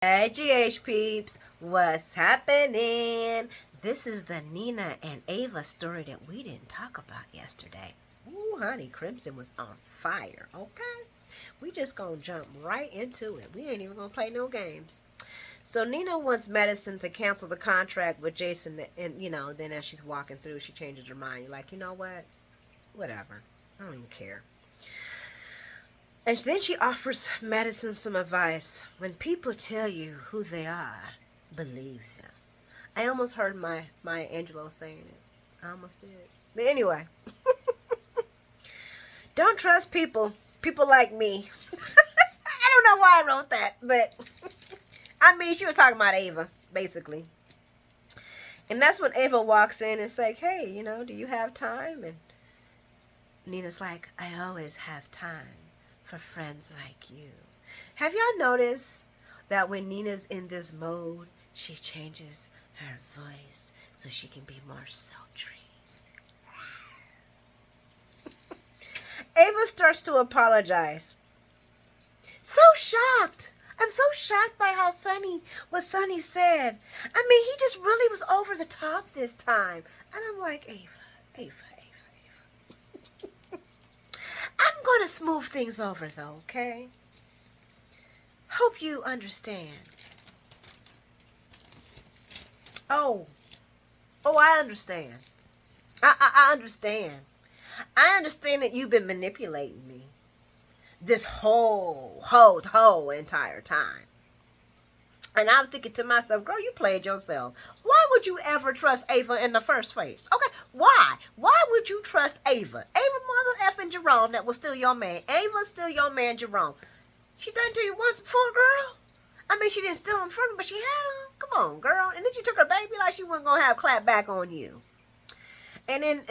Hey GH peeps, what's happening? This is the Nina and Ava story that we didn't talk about yesterday. Ooh, honey, Crimson was on fire, okay? We just gonna jump right into it. We ain't even gonna play no games. So Nina wants Medicine to cancel the contract with Jason, and then as she's walking through, she changes her mind. You're like, you know what? Whatever. I don't even care. And then she offers Madison some advice. When people tell you who they are, believe them. I almost heard my Angelo saying it. I almost did. But anyway, don't trust people. People like me. I don't know why I wrote that, but I mean, she was talking about Ava, basically. And that's when Ava walks in and it's like, hey, do you have time? And Nina's like, I always have time for friends like you. Have y'all noticed that when Nina's in this mode, she changes her voice so she can be more sultry? Ava starts to apologize. So shocked. I'm so shocked by what Sonny said. I mean, he just really was over the top this time. And I'm like, Ava. I'm going to smooth things over, though, okay? Hope you understand. Oh, I understand. I understand. I understand that you've been manipulating me this whole entire time. And I'm thinking to myself, girl, you played yourself. Why would you ever trust Ava in the first place? Okay, why? Why would you trust Ava? Ava mother effing Jerome that was still your man. Ava's still your man, Jerome. She done to you once before, girl? I mean, she didn't steal him from you, but she had him. Come on, girl. And then you took her baby like she wasn't going to have clap back on you. And then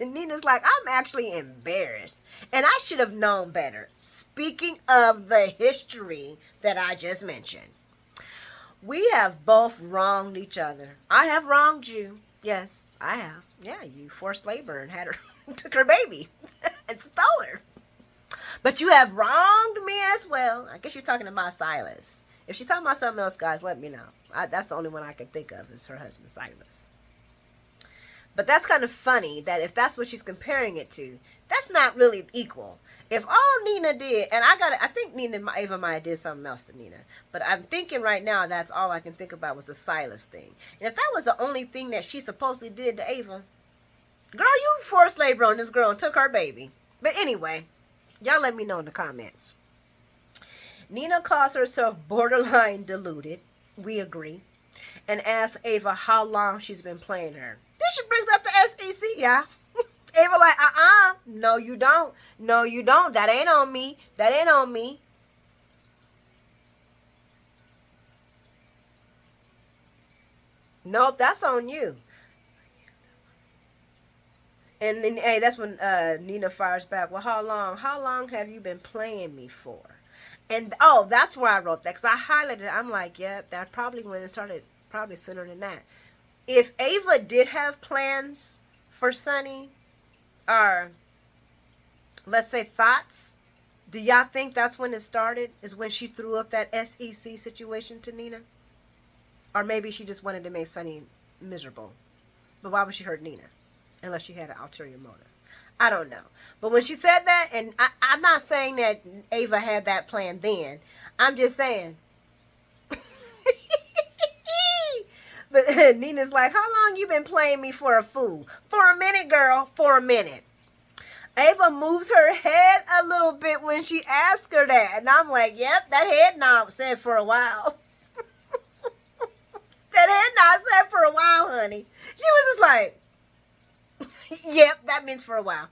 Nina's like, I'm actually embarrassed. And I should have known better. Speaking of the history that I just mentioned. We have both wronged each other. I have wronged you. Yes, I have. Yeah, you forced labor and had her, took her baby and stole her. But you have wronged me as well. I guess she's talking about Silas. If she's talking about something else, guys, let me know. That's the only one I can think of is her husband, Silas. But that's kind of funny that if that's what she's comparing it to, that's not really equal. If all Nina did, and I think Ava might have did something else to Nina, but I'm thinking right now that's all I can think about was the Silas thing. And if that was the only thing that she supposedly did to Ava, girl, you forced labor on this girl and took her baby. But anyway, y'all let me know in the comments. Nina calls herself borderline deluded. We agree. And asks Ava how long she's been playing her. Then she brings up the SEC, yeah. Ava like, no you don't. No you don't. That ain't on me. That ain't on me. Nope, that's on you. And then, hey, that's when Nina fires back. Well, how long have you been playing me for? And, oh, that's where I wrote that. Because I highlighted it. I'm like, yep, that probably when it started, probably sooner than that. If Ava did have plans for Sonny, or let's say thoughts, do y'all think that's when it started? Is when she threw up that SEC situation to Nina? Or maybe she just wanted to make Sonny miserable. But why would she hurt Nina? Unless she had an ulterior motive. I don't know. But when she said that, and I'm not saying that Ava had that plan then. I'm just saying. But Nina's like, how long you been playing me for a fool? For a minute, girl. For a minute. Ava moves her head a little bit when she asks her that. And I'm like, yep, that head nod said for a while. That head nod said for a while, honey. She was just like, yep, that means for a while.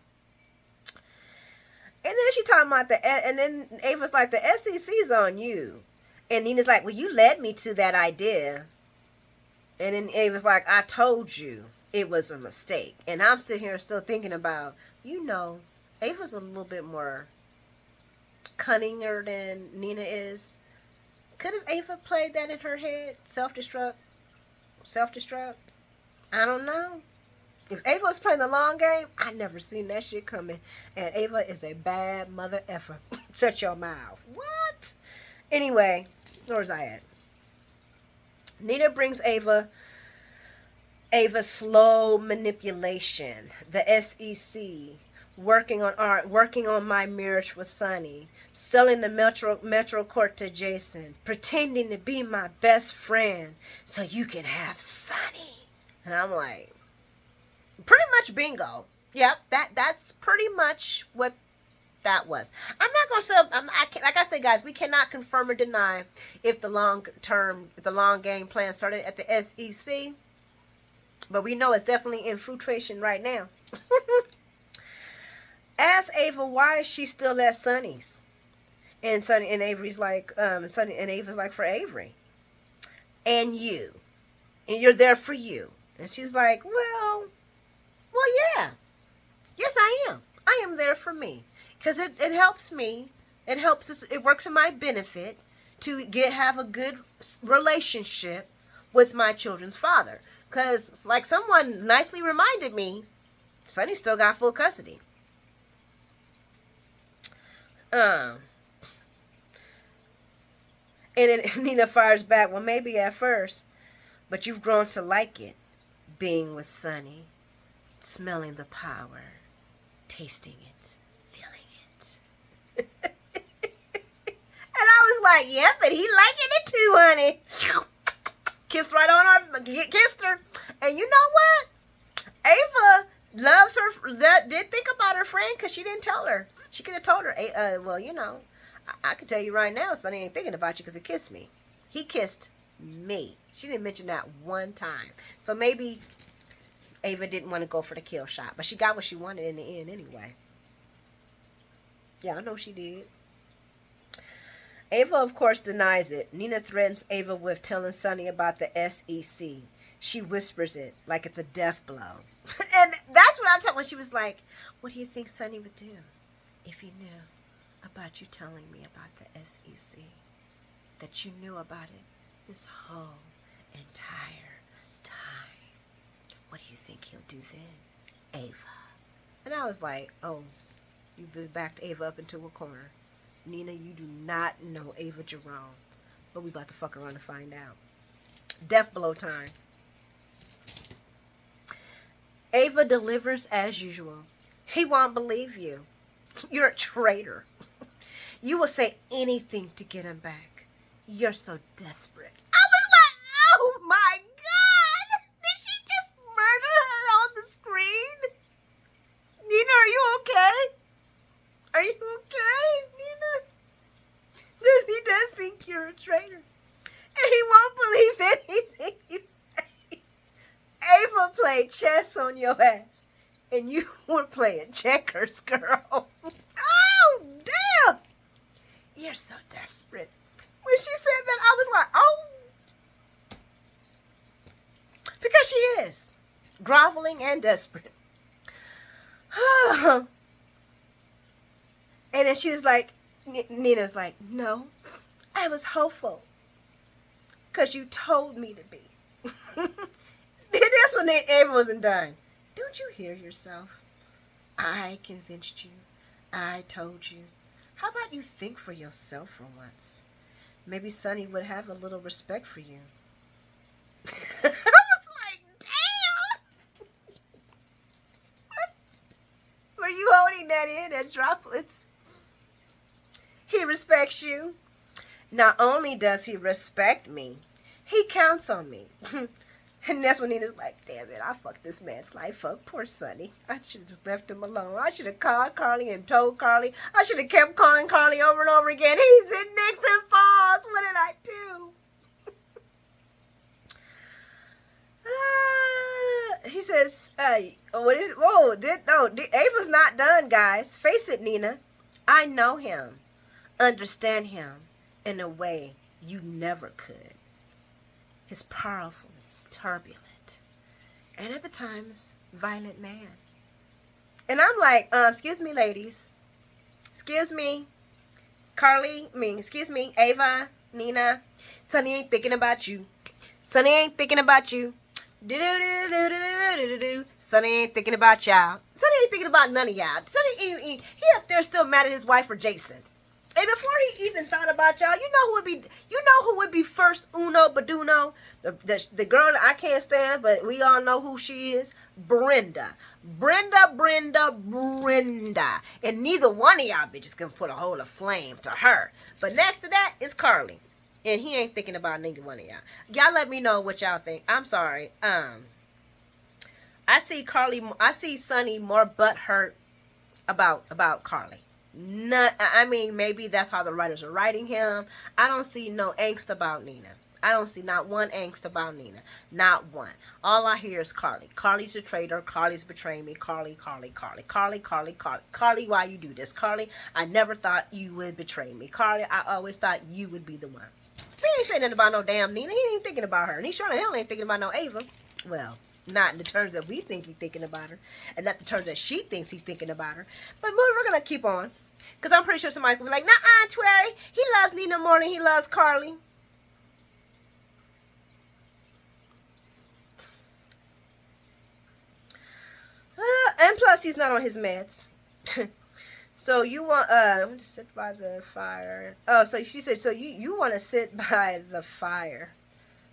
And then she talking about and then Ava's like, the SEC's on you. And Nina's like, well, you led me to that idea. And then Ava's like, I told you it was a mistake. And I'm sitting here still thinking about, Ava's a little bit more cunninger than Nina is. Could have Ava played that in her head? Self-destruct? I don't know. If Ava was playing the long game, I never seen that shit coming. And Ava is a bad mother effer. Shut your mouth. What? Anyway, Where's I at? Nina brings Ava slow manipulation, the SEC, working on art, working on my marriage with Sonny, selling the Metro Court to Jason, pretending to be my best friend so you can have Sonny. And I'm like, pretty much bingo. Yep, that's pretty much what that was. I'm not gonna say, like I said, guys, we cannot confirm or deny if the long game plan started at the SEC, but we know it's definitely in fruition right now. Ask Ava why is she still at Sonny's, and Sonny and Avery's like, Sonny and Ava's like, for Avery, and you're there for you, and she's like, well, yeah, yes I am. I am there for me. Because it helps me. It helps us. It works in my benefit to have a good relationship with my children's father. Because, like someone nicely reminded me, Sonny still got full custody. And then Nina fires back, well, maybe at first, but you've grown to like it, being with Sonny, smelling the power, tasting it. And I was like, yep, and he liking it too, honey. Kissed right on her, kissed her. And you know what? Ava loves her, did think about her friend because she didn't tell her. She could have told her, well, you know, I can tell you right now, Sonny ain't thinking about you because he kissed me. He kissed me. She didn't mention that one time. So maybe Ava didn't want to go for the kill shot, but she got what she wanted in the end anyway. Yeah, I know she did. Ava, of course, denies it. Nina threatens Ava with telling Sonny about the SEC. She whispers it like it's a death blow. And that's what I'm talking about. She was like, what do you think Sonny would do if he knew about you telling me about the SEC? That you knew about it this whole entire time. What do you think he'll do then, Ava? And I was like, oh, you backed Ava up into a corner. Nina, you do not know Ava Jerome. But we about to fuck around and find out. Death blow time. Ava delivers as usual. He won't believe you. You're a traitor. You will say anything to get him back. You're so desperate. I was like, oh my God! Did she just murder her on the screen? Nina, are you okay? Are you okay, Nina? Because he does think you're a traitor. And he won't believe anything you say. Ava played chess on your ass. And you were playing checkers, girl. Oh, damn. You're so desperate. When she said that, I was like, oh. Because she is. Groveling and desperate. And then she was like, Nina's like, no, I was hopeful. Because you told me to be. That's when Ava wasn't done. Don't you hear yourself? I convinced you. I told you. How about you think for yourself for once? Maybe Sonny would have a little respect for you. I was like, damn! Were you holding that in as droplets? He respects you. Not only does he respect me, he counts on me. And that's when Nina's like, damn it, I fucked this man's life. Fuck poor Sonny. I should have just left him alone. I should have called Carly and told Carly. I should have kept calling Carly over and over again. He's in Nixon Falls. What did I do? He says, Ava's not done, guys. Face it, Nina. I know him. Understand him in a way you never could. His powerfulness, turbulent, and at the times, violent man. And I'm like, excuse me, ladies. Excuse me. Excuse me, Ava, Nina. Sonny ain't thinking about you. Sonny ain't thinking about you. Sonny ain't thinking about y'all. Sonny ain't thinking about none of y'all. Sonny, he up there still mad at his wife for Jason. And before he even thought about y'all, you know who would be first uno baduno? The girl that I can't stand, but we all know who she is. Brenda. Brenda. And neither one of y'all bitches can put a hold of flame to her. But next to that is Carly. And he ain't thinking about neither one of y'all. Y'all let me know what y'all think. I'm sorry. I see Sonny more butthurt about Carly. Not, I mean, maybe that's how the writers are writing him. I don't see no angst about Nina. I don't see not one angst about Nina. Not one. All I hear is Carly. Carly's a traitor. Carly's betraying me. Carly, why you do this? Carly, I never thought you would betray me. Carly, I always thought you would be the one. He ain't saying nothing about no damn Nina. He ain't thinking about her. And he sure the hell ain't thinking about no Ava. Well, not in the terms that we think he's thinking about her. And not the terms that she thinks he's thinking about her. But we're going to keep on. Because I'm pretty sure somebody's going to be like, nah, Twerry. He loves Nina more than he loves Carly. And plus, he's not on his meds. So you want, I'm going to sit by the fire. Oh, so she said, so you want to sit by the fire.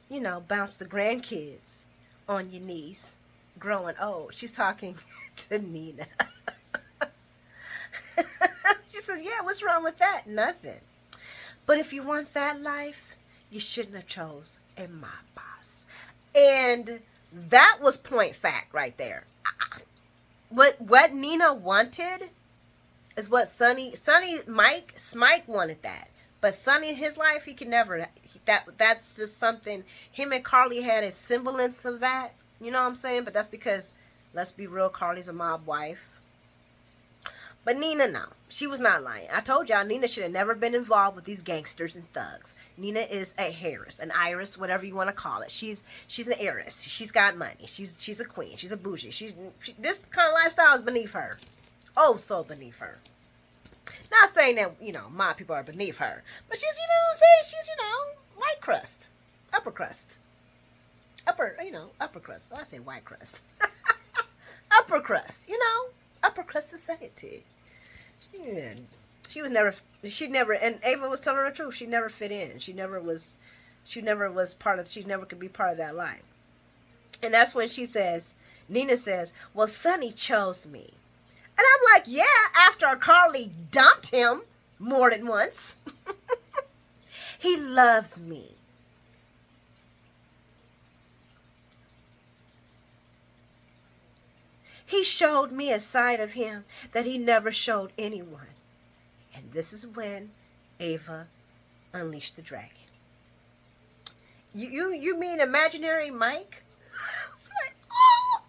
You know, bounce the grandkids on your knees. Growing old. She's talking to Nina. She says, yeah, what's wrong with that? Nothing. But if you want that life, you shouldn't have chose a mob boss. And that was point fact right there. What Nina wanted is what Smike wanted that. But Sonny in his life, he can never, that's just something, him and Carly had a semblance of that. You know what I'm saying? But that's because, let's be real, Carly's a mob wife. But Nina, no. She was not lying. I told y'all, Nina should have never been involved with these gangsters and thugs. Nina is a Harris, an Iris, whatever you want to call it. She's an heiress. She's got money. She's a queen. She's a bougie. This kind of lifestyle is beneath her. Oh, so beneath her. Not saying that, mob people are beneath her. But she's, what I'm saying? She's, white crust. Upper crust. Upper crust. Oh, I say white crust. Upper crust, upper crust society. She never, and Ava was telling her the truth. She never fit in. She never could be part of that life. And that's when Nina says, well, Sonny chose me. And I'm like, yeah, after Carly dumped him more than once. He loves me. He showed me a side of him that he never showed anyone. And this is when Ava unleashed the dragon. You mean imaginary Mike? I was like, oh!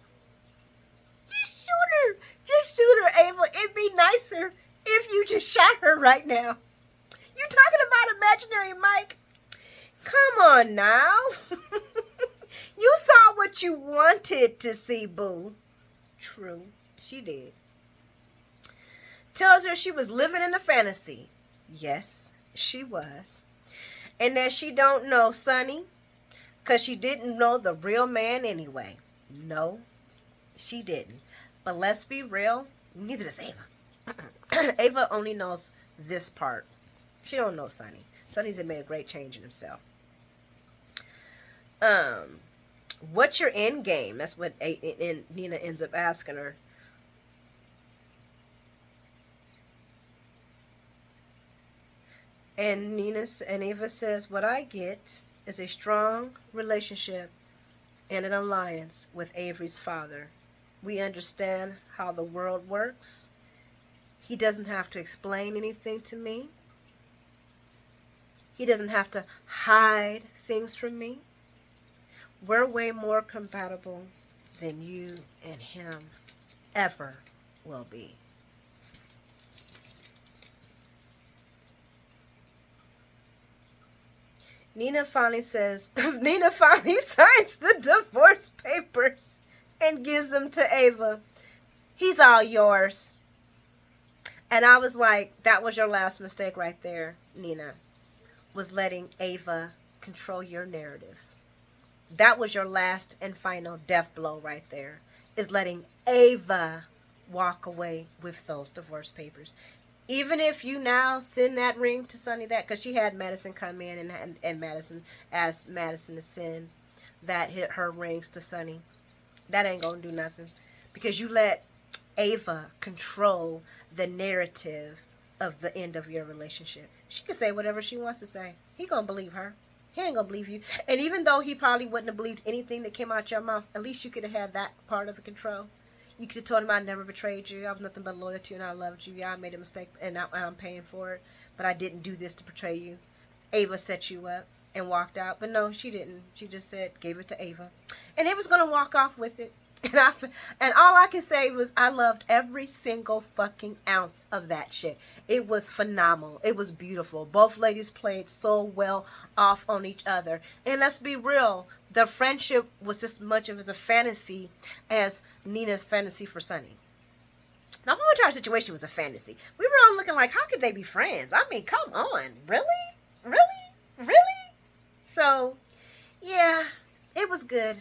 Just shoot her, Ava. It'd be nicer if you just shot her right now. You talking about imaginary Mike? Come on now. You saw what you wanted to see, boo. True, she did. Tells her she was living in a fantasy. Yes, she was. And that she don't know Sonny because she didn't know the real man anyway. No, she didn't. But let's be real, neither does Ava. Ava only knows this part. She don't know Sonny. Sonny's made a great change in himself. What's your end game? That's what Nina ends up asking her. And Ava says, what I get is a strong relationship and an alliance with Avery's father. We understand how the world works. He doesn't have to explain anything to me. He doesn't have to hide things from me. We're way more compatible than you and him ever will be. Nina finally signs the divorce papers and gives them to Ava. He's all yours. And I was like, that was your last mistake right there, Nina, was letting Ava control your narrative. That was your last and final death blow right there, is letting Ava walk away with those divorce papers. Even if you now send that ring to Sonny, that because she had Madison come in and Madison asked Madison to send that hit her rings to Sonny, that ain't gonna do nothing because you let Ava control the narrative of the end of your relationship. She can say whatever she wants to say. He gonna believe her. He ain't gonna believe you. And even though he probably wouldn't have believed anything that came out your mouth, at least you could have had that part of the control. You could have told him I never betrayed you. I was nothing but loyal to you and I loved you. Yeah, I made a mistake and I'm paying for it. But I didn't do this to betray you. Ava set you up and walked out. But no, she didn't. She just said, gave it to Ava. And Ava's going to walk off with it. And all I can say was I loved every single fucking ounce of that shit. It was phenomenal. It was beautiful. Both ladies played so well off on each other. And let's be real, the friendship was just much of as a fantasy as Nina's fantasy for Sonny. The whole entire situation was a fantasy. We were all looking like, how could they be friends? I mean, come on. Really? Really? Really? So, yeah, it was good.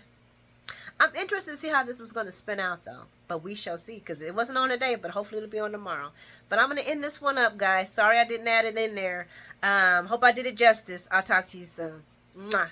I'm interested to see how this is going to spin out, though. But we shall see, because it wasn't on today, but hopefully it'll be on tomorrow. But I'm going to end this one up, guys. Sorry I didn't add it in there. Hope I did it justice. I'll talk to you soon. Mwah.